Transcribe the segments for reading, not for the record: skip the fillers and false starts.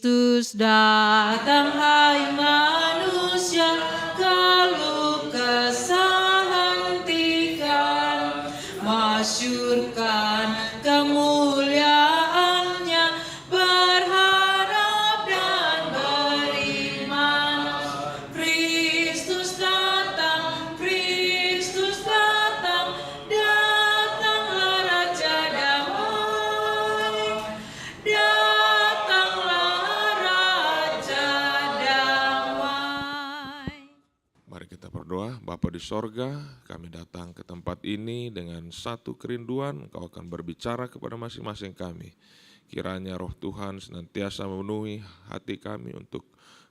Kristus datang, hai manusia, kalau kesal hentikan, masyurkan kemuliaannya, berharap dan beriman. Kristus datang, datanglah Raja Damai, datanglah Raja Damai. Mari kita berdoa. Bapa di sorga, kami datang ke tempat ini dengan satu kerinduan, Engkau akan berbicara kepada masing-masing kami. Kiranya roh Tuhan senantiasa memenuhi hati kami untuk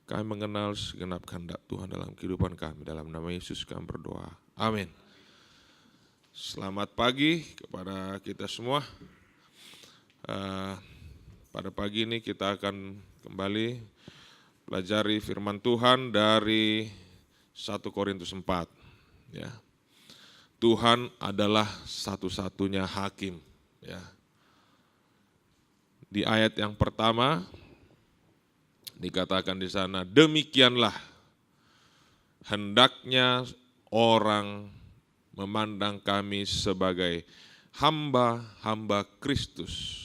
kami mengenal segenap kehendak Tuhan dalam kehidupan kami. Dalam nama Yesus kami berdoa. Amin. Selamat pagi kepada kita semua. Pada pagi ini kita akan kembali pelajari firman Tuhan dari 1 Korintus 4. Ya. Tuhan adalah satu-satunya hakim. Ya. Di ayat yang pertama dikatakan di sana, demikianlah hendaknya orang memandang kami sebagai hamba-hamba Kristus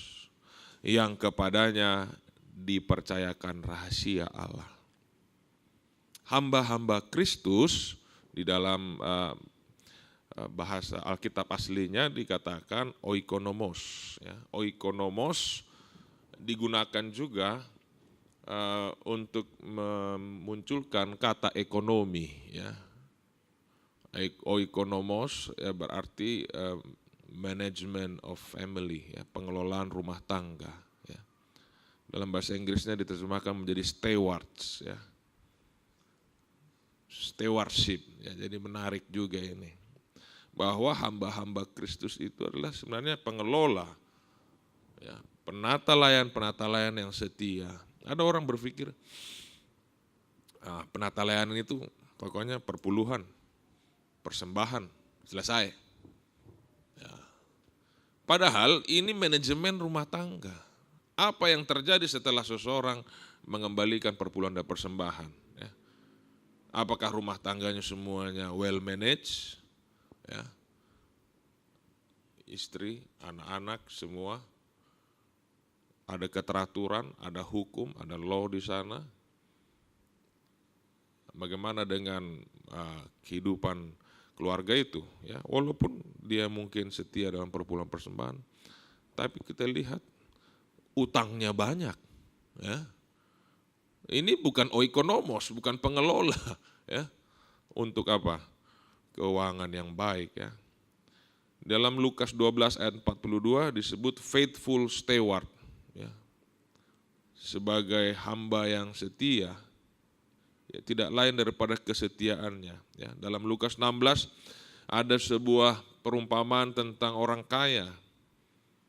yang kepadanya dipercayakan rahasia Allah. Hamba-hamba Kristus di dalam bahasa Alkitab aslinya dikatakan oikonomos. Ya. Oikonomos digunakan juga untuk memunculkan kata ekonomi. Ya. Oikonomos ya, berarti management of family, ya, pengelolaan rumah tangga. Ya. Dalam bahasa Inggrisnya diterjemahkan menjadi stewards. Ya. Stewardship, ya, jadi menarik juga ini. Bahwa hamba-hamba Kristus itu adalah sebenarnya pengelola, ya, penata layan yang setia. Ada orang berpikir, penata layanan itu pokoknya perpuluhan, persembahan, selesai. Ya. Padahal ini manajemen rumah tangga. Apa yang terjadi setelah seseorang mengembalikan perpuluhan dan persembahan? Ya. Apakah rumah tangganya semuanya well managed? Ya. Istri, anak-anak semua ada keteraturan, ada hukum, ada law di sana. Bagaimana dengan kehidupan keluarga itu? Ya, walaupun dia mungkin setia dalam perpuluhan persembahan, tapi kita lihat utangnya banyak. Ya. Ini bukan oikonomos, bukan pengelola. Ya. Untuk apa? Keuangan yang baik. Ya. Dalam Lukas 12 ayat 42 disebut faithful steward. Ya. Sebagai hamba yang setia, ya, tidak lain daripada kesetiaannya. Ya. Dalam Lukas 16 ada sebuah perumpamaan tentang orang kaya.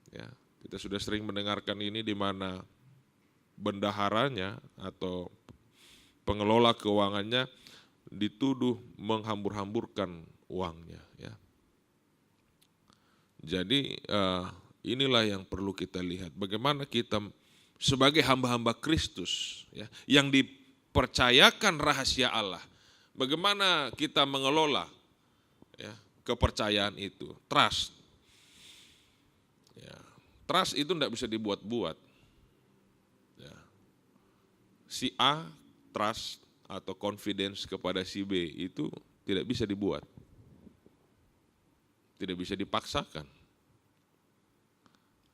Ya. Kita sudah sering mendengarkan ini di mana bendaharanya atau pengelola keuangannya dituduh menghambur-hamburkan uangnya. Ya. Jadi inilah yang perlu kita lihat. Bagaimana kita sebagai hamba-hamba Kristus, ya, yang dipercayakan rahasia Allah. Bagaimana kita mengelola, ya, kepercayaan itu, trust. Ya. Trust itu tidak bisa dibuat-buat. Ya. Si A trust atau confidence kepada si B itu tidak bisa dibuat. Tidak bisa dipaksakan.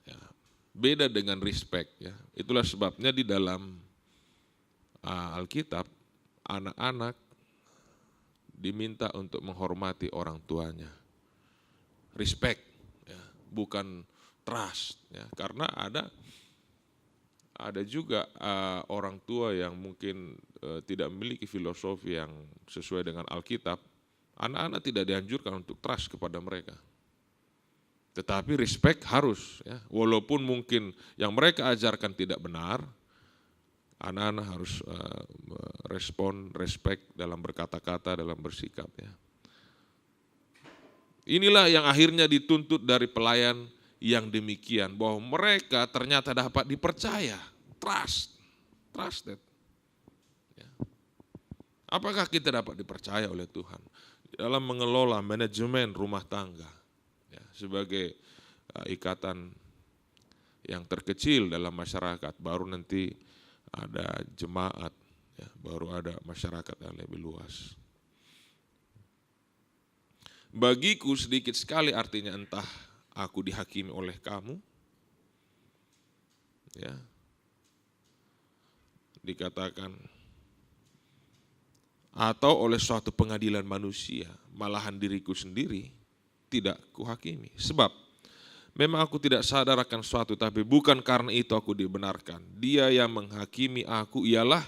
Ya. Beda dengan respect. Ya. Itulah sebabnya di dalam Alkitab, anak-anak diminta untuk menghormati orang tuanya. Respect, ya, bukan trust. Ya. Karena ada juga orang tua yang mungkin tidak memiliki filosofi yang sesuai dengan Alkitab. Anak-anak tidak dianjurkan untuk trust kepada mereka. Tetapi respect harus, ya. Walaupun mungkin yang mereka ajarkan tidak benar, anak-anak harus respon, respect dalam berkata-kata, dalam bersikap. Ya. Inilah yang akhirnya dituntut dari pelayan yang demikian, bahwa mereka ternyata dapat dipercaya, trust. trusted? Ya. Apakah kita dapat dipercaya oleh Tuhan dalam mengelola manajemen rumah tangga, ya, sebagai ikatan yang terkecil dalam masyarakat, baru nanti ada jemaat, ya, baru ada masyarakat yang lebih luas. Bagiku sedikit sekali artinya entah aku dihakimi oleh kamu, ya, dikatakan, atau oleh suatu pengadilan manusia, malahan diriku sendiri tidak kuhakimi. Sebab memang aku tidak sadar akan suatu, tapi bukan karena itu aku dibenarkan. Dia yang menghakimi aku ialah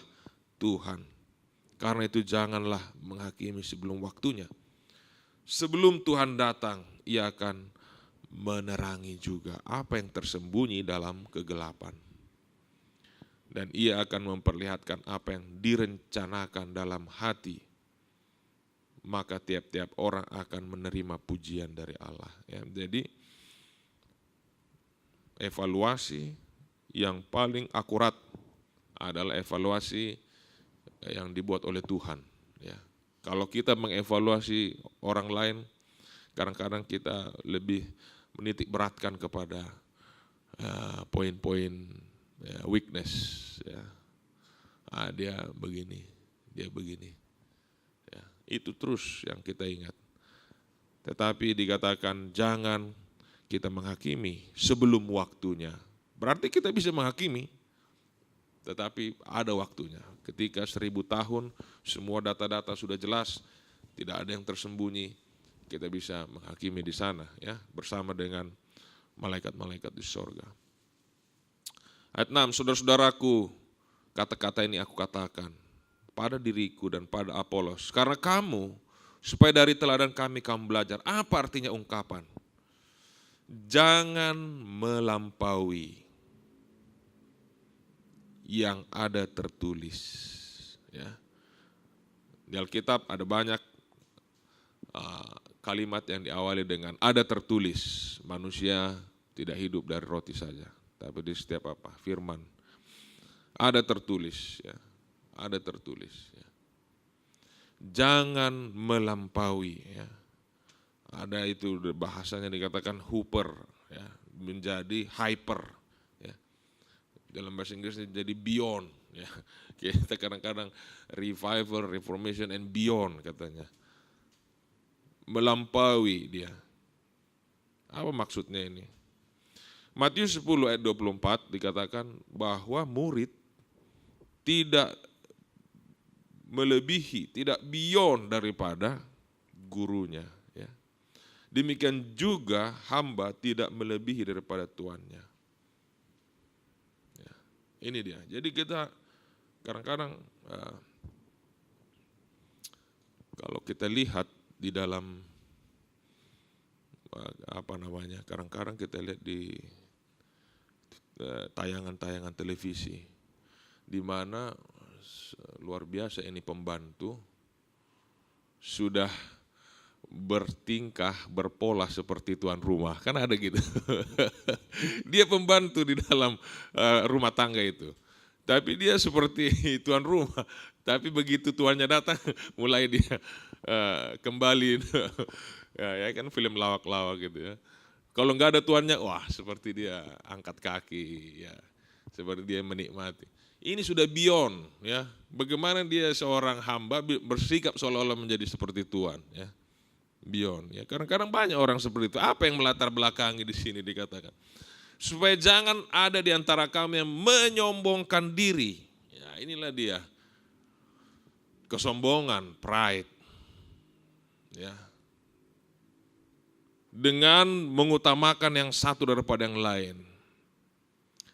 Tuhan. Karena itu janganlah menghakimi sebelum waktunya. Sebelum Tuhan datang, Ia akan menerangi juga apa yang tersembunyi dalam kegelapan. Dan Ia akan memperlihatkan apa yang direncanakan dalam hati. Maka tiap-tiap orang akan menerima pujian dari Allah. Ya, jadi evaluasi yang paling akurat adalah evaluasi yang dibuat oleh Tuhan. Ya. Kalau kita mengevaluasi orang lain, kadang-kadang kita lebih menitik beratkan kepada poin-poin weakness. Ya. Dia begini, dia begini. Ya. Itu terus yang kita ingat. Tetapi dikatakan jangan kita menghakimi sebelum waktunya. Berarti kita bisa menghakimi, tetapi ada waktunya. Ketika 1000 tahun semua data-data sudah jelas, tidak ada yang tersembunyi, kita bisa menghakimi di sana, ya, bersama dengan malaikat-malaikat di sorga. Ayat 6, saudara-saudaraku, kata-kata ini aku katakan pada diriku dan pada Apolos, karena kamu, supaya dari teladan kami kamu belajar. Apa artinya ungkapan? Jangan melampaui yang ada tertulis. Ya. Di Alkitab ada banyak kalimat yang diawali dengan ada tertulis. Manusia tidak hidup dari roti saja, tapi di setiap firman. Ada tertulis, ya. Ada tertulis. Ya. Jangan melampaui. Ya. Ada itu bahasanya dikatakan hyper, ya, menjadi hyper. Dalam bahasa Inggrisnya jadi beyond, ya. Kita kadang-kadang revival, reformation, and beyond katanya. Melampaui dia. Apa maksudnya ini? Matius 10 ayat 24 dikatakan bahwa murid tidak melebihi, tidak beyond daripada gurunya. Ya. Demikian juga hamba tidak melebihi daripada tuannya. Ini dia. Jadi kita kadang-kadang kalau kita lihat di dalam kadang-kadang kita lihat di tayangan-tayangan televisi di mana luar biasa ini pembantu sudah bertingkah, berpola seperti tuan rumah, kan ada gitu. Dia pembantu di dalam rumah tangga itu, tapi dia seperti tuan rumah. Tapi begitu tuannya datang, mulai dia kembali. Ya kan film lawak-lawak gitu ya. Kalau nggak ada tuannya, wah seperti dia angkat kaki, ya, seperti dia menikmati. Ini sudah beyond, ya. Bagaimana dia seorang hamba bersikap seolah-olah menjadi seperti tuan, ya. Beyond, ya. Kadang-kadang banyak orang seperti itu. Apa yang melatar belakangi di sini dikatakan? Supaya jangan ada di antara kamu yang menyombongkan diri. Ya, inilah dia. Kesombongan, pride. Ya. Dengan mengutamakan yang satu daripada yang lain.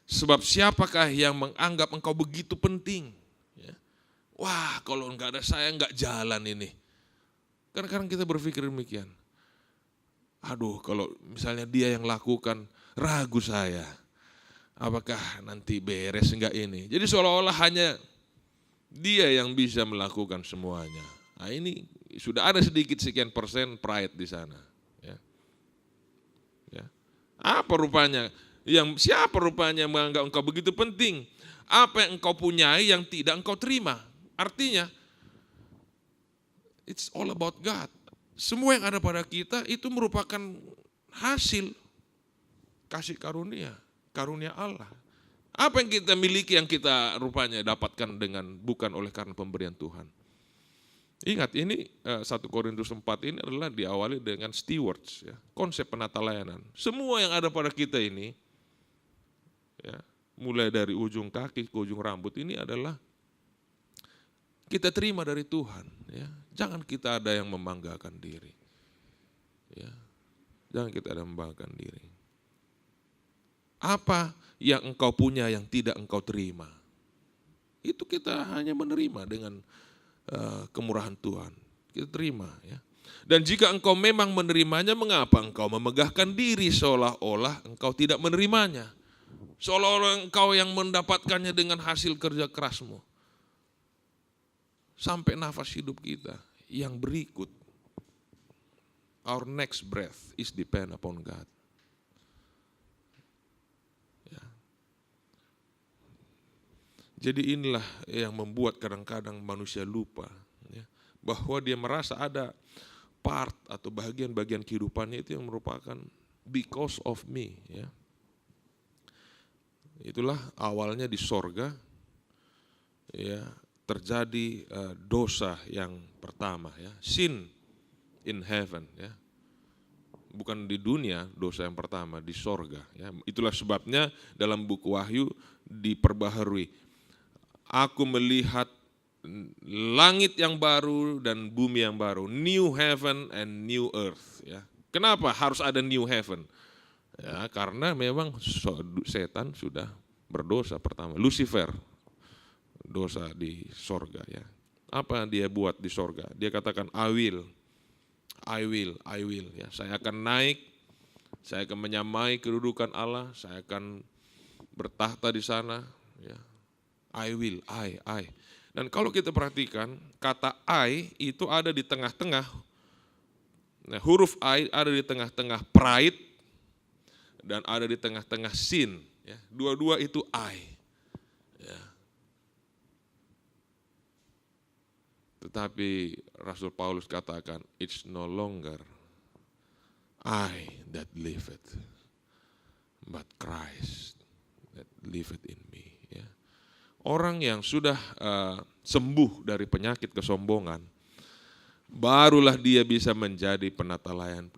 Sebab siapakah yang menganggap engkau begitu penting? Ya. Wah, kalau enggak ada saya enggak jalan ini. Kadang-kadang kita berpikir demikian. Aduh, kalau misalnya dia yang lakukan, ragu saya. Apakah nanti beres enggak ini? Jadi seolah-olah hanya dia yang bisa melakukan semuanya. Nah, ini sudah ada sedikit sekian persen pride di sana. Ya. Ya. Apa rupanya? Siapa rupanya yang menganggap engkau begitu penting? Apa yang engkau punyai yang tidak engkau terima. Artinya, it's all about God. Semua yang ada pada kita itu merupakan hasil kasih karunia Allah. Apa yang kita miliki yang kita rupanya dapatkan bukan oleh karena pemberian Tuhan. Ingat ini 1 Korintus 4 ini adalah diawali dengan stewards, ya, konsep penata layanan. Semua yang ada pada kita ini, ya, mulai dari ujung kaki ke ujung rambut ini adalah kita terima dari Tuhan. Ya. Jangan kita ada yang membanggakan diri. Ya. Jangan kita ada yang membanggakan diri. Apa yang engkau punya yang tidak engkau terima? Itu kita hanya menerima dengan kemurahan Tuhan. Kita terima. Ya. Dan jika engkau memang menerimanya, mengapa engkau memegahkan diri seolah-olah engkau tidak menerimanya? Seolah-olah engkau yang mendapatkannya dengan hasil kerja kerasmu. Sampai nafas hidup kita yang berikut. Our next breath is depend upon God. Ya. Jadi inilah yang membuat kadang-kadang manusia lupa, ya, bahwa dia merasa ada part atau bagian-bagian kehidupannya itu yang merupakan because of me. Ya. Itulah awalnya di sorga, ya, terjadi dosa yang pertama, ya, sin in heaven, ya. Bukan di dunia dosa yang pertama, di sorga, ya. Itulah sebabnya dalam buku Wahyu diperbaharui. Aku melihat langit yang baru dan bumi yang baru, new heaven and new earth, ya. Kenapa harus ada new heaven? Ya, karena memang setan sudah berdosa pertama, Lucifer dosa di sorga, ya. Apa dia buat di sorga? Dia katakan I will, ya. Saya akan naik, saya akan menyamai kedudukan Allah, saya akan bertahta di sana, ya. I will. Dan kalau kita perhatikan kata I itu ada di tengah-tengah, nah, huruf I ada di tengah-tengah pride dan ada di tengah-tengah sin, ya. Dua-dua itu I, ya. Tetapi Rasul Paulus katakan, it's no longer I that liveth, but Christ that liveth in me. Ya. Orang yang sudah sembuh dari penyakit kesombongan, barulah dia bisa menjadi penata layan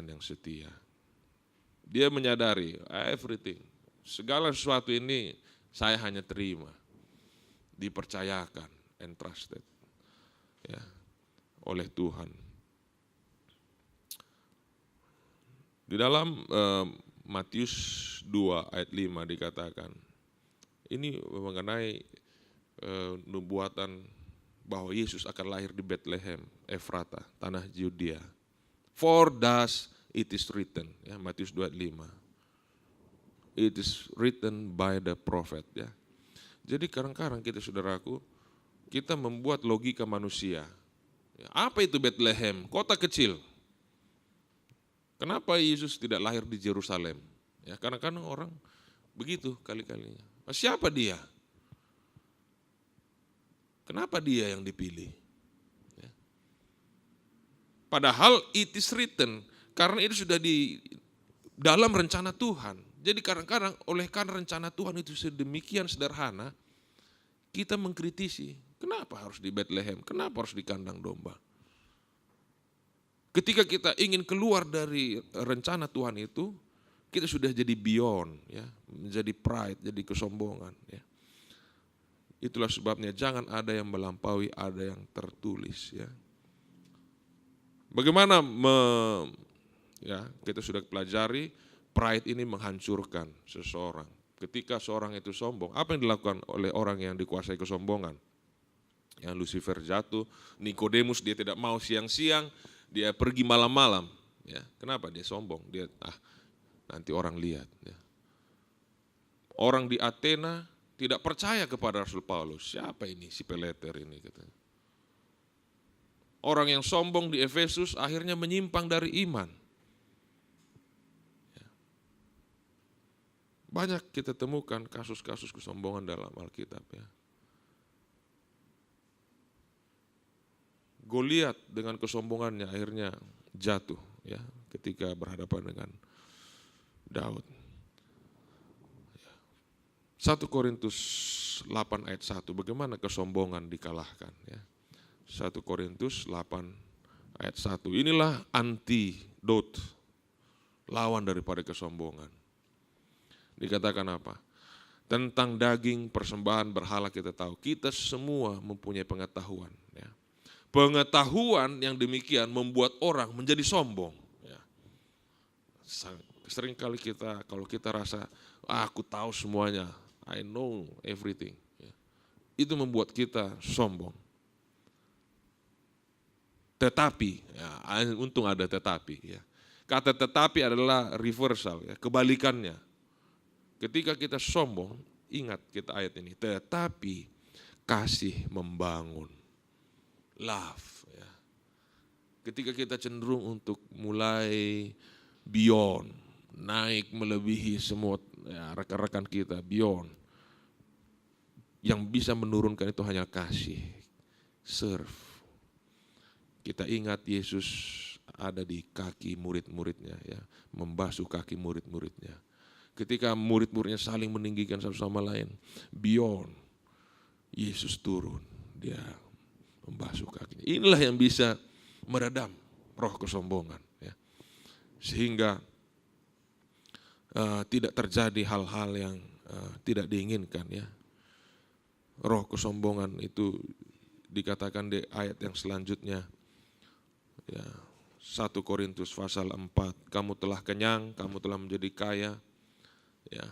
yang setia. Dia menyadari everything, segala sesuatu ini saya hanya terima, dipercayakan, entrusted, ya, oleh Tuhan. Di dalam Matius 2 ayat 5 dikatakan, ini mengenai nubuatan bahwa Yesus akan lahir di Bethlehem, Efrata, tanah Yudea. For thus it is written, ya, Matius 2 ayat 5. It is written by the prophet, ya. Jadi kadang-kadang kita, saudaraku, kita membuat logika manusia. Apa itu Bethlehem? Kota kecil. Kenapa Yesus tidak lahir di Yerusalem? Ya, kadang-kadang orang begitu kali-kalinya. Siapa dia? Kenapa dia yang dipilih? Ya. Padahal it is written, karena itu sudah di dalam rencana Tuhan. Jadi kadang-kadang oleh karena rencana Tuhan itu sedemikian sederhana, kita mengkritisi, kenapa harus di Bethlehem? Kenapa harus di kandang domba? Ketika kita ingin keluar dari rencana Tuhan itu, kita sudah jadi beyond, ya, menjadi pride, jadi kesombongan. Ya. Itulah sebabnya jangan ada yang melampaui, ada yang tertulis. Ya. Bagaimana ya, kita sudah pelajari, pride ini menghancurkan seseorang. Ketika seorang itu sombong, apa yang dilakukan oleh orang yang dikuasai kesombongan? Yang Lucifer jatuh, Nikodemus dia tidak mau siang-siang, dia pergi malam-malam. Ya, kenapa dia sombong? Dia nanti orang lihat. Ya. Orang di Athena tidak percaya kepada Rasul Paulus. Siapa ini si Peleter ini? Katanya. Orang yang sombong di Efesus akhirnya menyimpang dari iman. Ya. Banyak kita temukan kasus-kasus kesombongan dalam Alkitab ya. Goliat dengan kesombongannya akhirnya jatuh ya ketika berhadapan dengan Daud. 1 Korintus 8 ayat 1, bagaimana kesombongan dikalahkan ya. 1 Korintus 8 ayat 1, inilah antidot, lawan daripada kesombongan. Dikatakan apa? Tentang daging persembahan berhala kita tahu, kita semua mempunyai pengetahuan ya. Pengetahuan yang demikian membuat orang menjadi sombong ya. Seringkali kita, kalau kita rasa aku tahu semuanya, I know everything ya, itu membuat kita sombong. Tetapi, ya, untung ada tetapi ya. Kata tetapi adalah reversal ya, kebalikannya. Ketika kita sombong, ingat kita ayat ini, tetapi kasih membangun. Love ya. Ketika kita cenderung untuk mulai beyond, naik melebihi semua ya, rekan-rekan kita, beyond, yang bisa menurunkan itu hanya kasih, serve. Kita ingat Yesus ada di kaki murid-muridnya ya, membasuh kaki murid-muridnya. Ketika murid-muridnya saling meninggikan satu sama lain, beyond, Yesus turun, dia membasuh kakinya. Inilah yang bisa meredam roh kesombongan ya. Sehingga tidak terjadi hal-hal yang tidak diinginkan ya. Roh kesombongan itu dikatakan di ayat yang selanjutnya ya, 1 Korintus pasal 4, kamu telah kenyang, kamu telah menjadi kaya ya.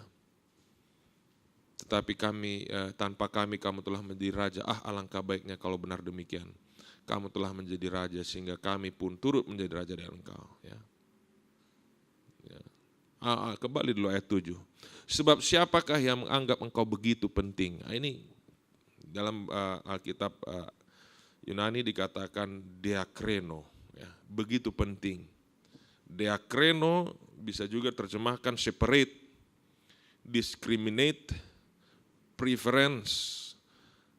Tetapi kami, tanpa kami kamu telah menjadi raja. Alangkah baiknya kalau benar demikian. Kamu telah menjadi raja sehingga kami pun turut menjadi raja dengan engkau. Ya. Ya. Kembali dulu ayat 7. Sebab siapakah yang menganggap engkau begitu penting? Ini dalam Alkitab Yunani dikatakan diakreno. Ya, begitu penting. Diakreno bisa juga terjemahkan separate, discriminate, preference,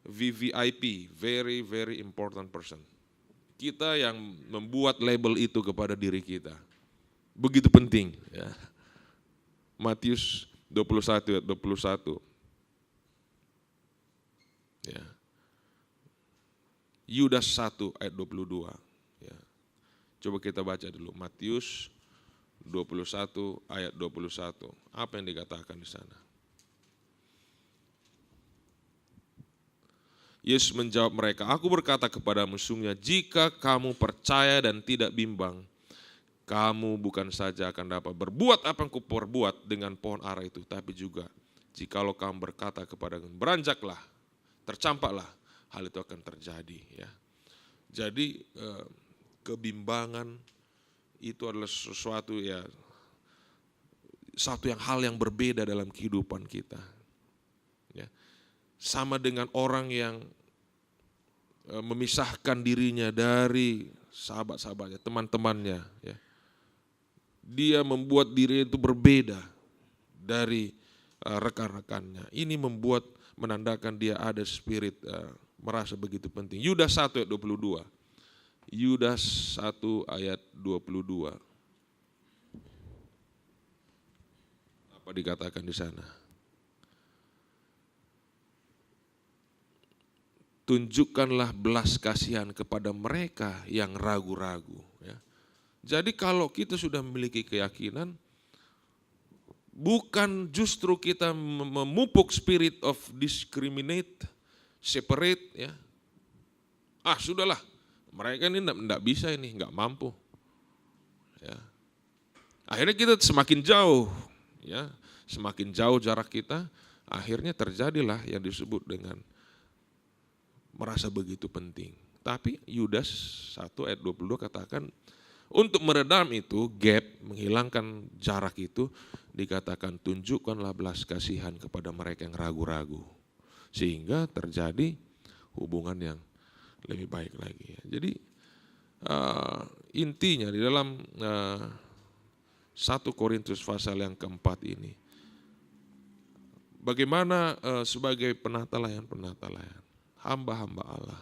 VVIP, very very important person. Kita yang membuat label itu kepada diri kita. Begitu penting ya. Matius 21 ayat 21. Ya. Yudas 1 ayat 22. Ya. Coba kita baca dulu Matius 21 ayat 21. Apa yang dikatakan di sana? Yesus menjawab mereka, aku berkata kepada musuhnya, jika kamu percaya dan tidak bimbang, kamu bukan saja akan dapat berbuat apa yang kuperbuat dengan pohon ara itu, tapi juga jikalau kamu berkata kepada beranjaklah, tercampaklah, hal itu akan terjadi. Ya. Jadi kebimbangan itu adalah sesuatu ya, hal yang berbeda dalam kehidupan kita. Ya. Sama dengan orang yang memisahkan dirinya dari sahabat-sahabatnya, teman-temannya. Ya. Dia membuat diri itu berbeda dari rekan-rekannya. Ini menandakan dia ada spirit merasa begitu penting. Yudas 1 ayat 22. Yudas 1 ayat 22. Apa dikatakan di sana? Tunjukkanlah belas kasihan kepada mereka yang ragu-ragu. Ya. Jadi kalau kita sudah memiliki keyakinan, bukan justru kita memupuk spirit of discriminate, separate. Ya. Sudahlah, mereka ini enggak bisa ini, enggak mampu. Ya. Akhirnya kita semakin jauh, ya, semakin jauh jarak kita, akhirnya terjadilah yang disebut dengan merasa begitu penting. Tapi Yudas 1 ayat 22 katakan untuk meredam itu, gap, menghilangkan jarak itu, dikatakan tunjukkanlah belas kasihan kepada mereka yang ragu-ragu. Sehingga terjadi hubungan yang lebih baik lagi. Jadi intinya di dalam 1 Korintus pasal yang keempat ini, bagaimana sebagai penata layan, hamba-hamba Allah,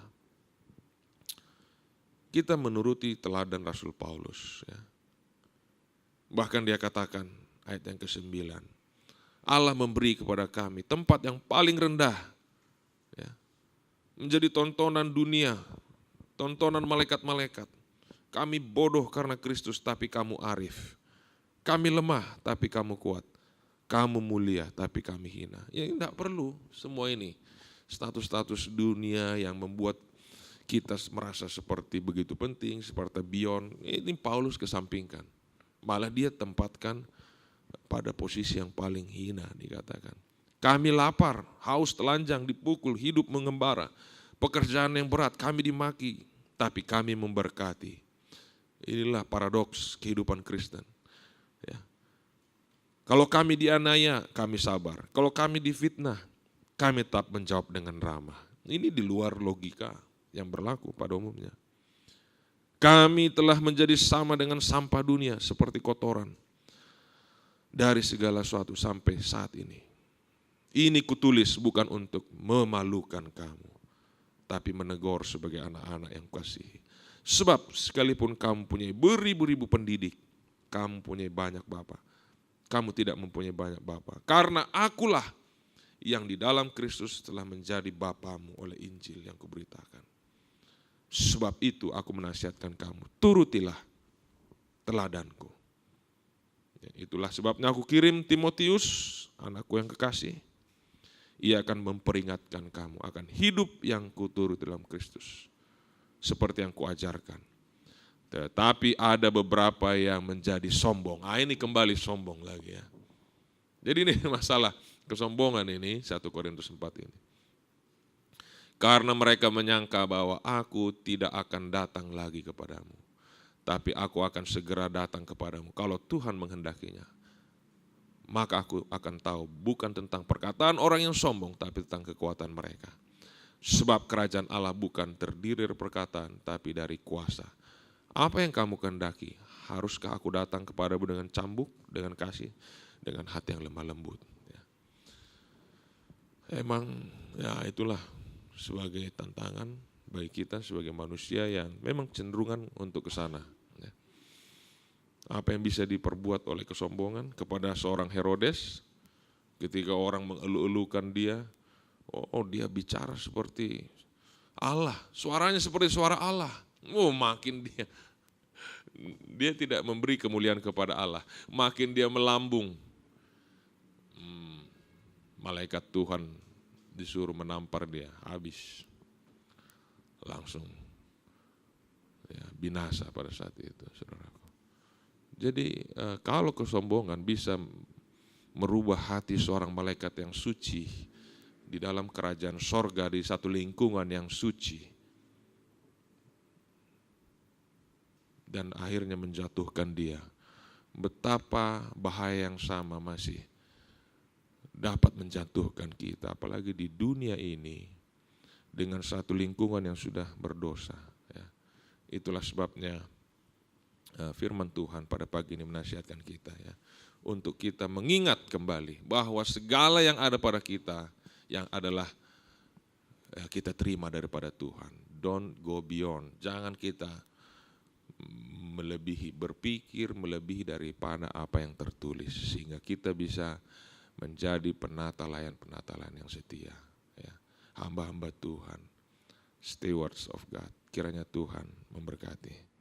kita menuruti teladan Rasul Paulus. Ya. Bahkan dia katakan, ayat yang ke-9, Allah memberi kepada kami tempat yang paling rendah, ya, menjadi tontonan dunia, tontonan malaikat-malaikat. Kami bodoh karena Kristus, tapi kamu arif. Kami lemah, tapi kamu kuat. Kamu mulia, tapi kami hina. Ya tidak perlu semua ini. Status-status dunia yang membuat kita merasa seperti begitu penting, seperti beyond. Ini Paulus kesampingkan. Malah dia tempatkan pada posisi yang paling hina dikatakan. Kami lapar, haus telanjang, dipukul, hidup mengembara. Pekerjaan yang berat, kami dimaki, tapi kami memberkati. Inilah paradoks kehidupan Kristen. Ya. Kalau kami dianiaya, kami sabar. Kalau kami difitnah, kami tetap menjawab dengan ramah. Ini di luar logika yang berlaku pada umumnya. Kami telah menjadi sama dengan sampah dunia seperti kotoran dari segala sesuatu sampai saat ini. Ini kutulis bukan untuk memalukan kamu, tapi menegur sebagai anak-anak yang kukasihi. Sebab sekalipun kamu punya beribu-ribu pendidik, kamu punya banyak bapa, kamu tidak mempunyai banyak bapa. Karena akulah yang di dalam Kristus telah menjadi bapamu oleh Injil yang kuberitakan. Sebab itu aku menasihatkan kamu, turutilah teladanku. Ya, itulah sebabnya aku kirim Timotius, anakku yang kekasih. Ia akan memperingatkan kamu akan hidup yang kuturut dalam Kristus. Seperti yang kuajarkan. Tetapi ada beberapa yang menjadi sombong. Ini kembali sombong lagi ya. Jadi ini masalah kesombongan ini, 1 Korintus 4 ini. Karena mereka menyangka bahwa aku tidak akan datang lagi kepadamu. Tapi aku akan segera datang kepadamu kalau Tuhan menghendakinya. Maka aku akan tahu bukan tentang perkataan orang yang sombong, tapi tentang kekuatan mereka. Sebab kerajaan Allah bukan terdiri dari perkataan, tapi dari kuasa. Apa yang kamu kehendaki? Haruskah aku datang kepadamu dengan cambuk, dengan kasih, dengan hati yang lemah lembut? Ya. Emang ya itulah sebagai tantangan bagi kita sebagai manusia yang memang cenderungan untuk ke sana. Ya. Apa yang bisa diperbuat oleh kesombongan kepada seorang Herodes ketika orang mengeluh-elukan dia, oh dia bicara seperti Allah, suaranya seperti suara Allah. Makin dia tidak memberi kemuliaan kepada Allah, makin dia melambung. Malaikat Tuhan disuruh menampar dia, habis. Langsung ya, binasa pada saat itu, saudaraku. Jadi kalau kesombongan bisa merubah hati seorang malaikat yang suci di dalam kerajaan sorga, di satu lingkungan yang suci, dan akhirnya menjatuhkan dia, betapa bahaya yang sama masih dapat menjatuhkan kita, apalagi di dunia ini dengan satu lingkungan yang sudah berdosa. Ya. Itulah sebabnya firman Tuhan pada pagi ini menasihatkan kita ya, untuk kita mengingat kembali bahwa segala yang ada pada kita yang adalah kita terima daripada Tuhan. Don't go beyond. Jangan kita berpikir melebihi daripada apa yang tertulis, sehingga kita bisa menjadi penata layan yang setia, ya. Hamba-hamba Tuhan, stewards of God. Kiranya Tuhan memberkati.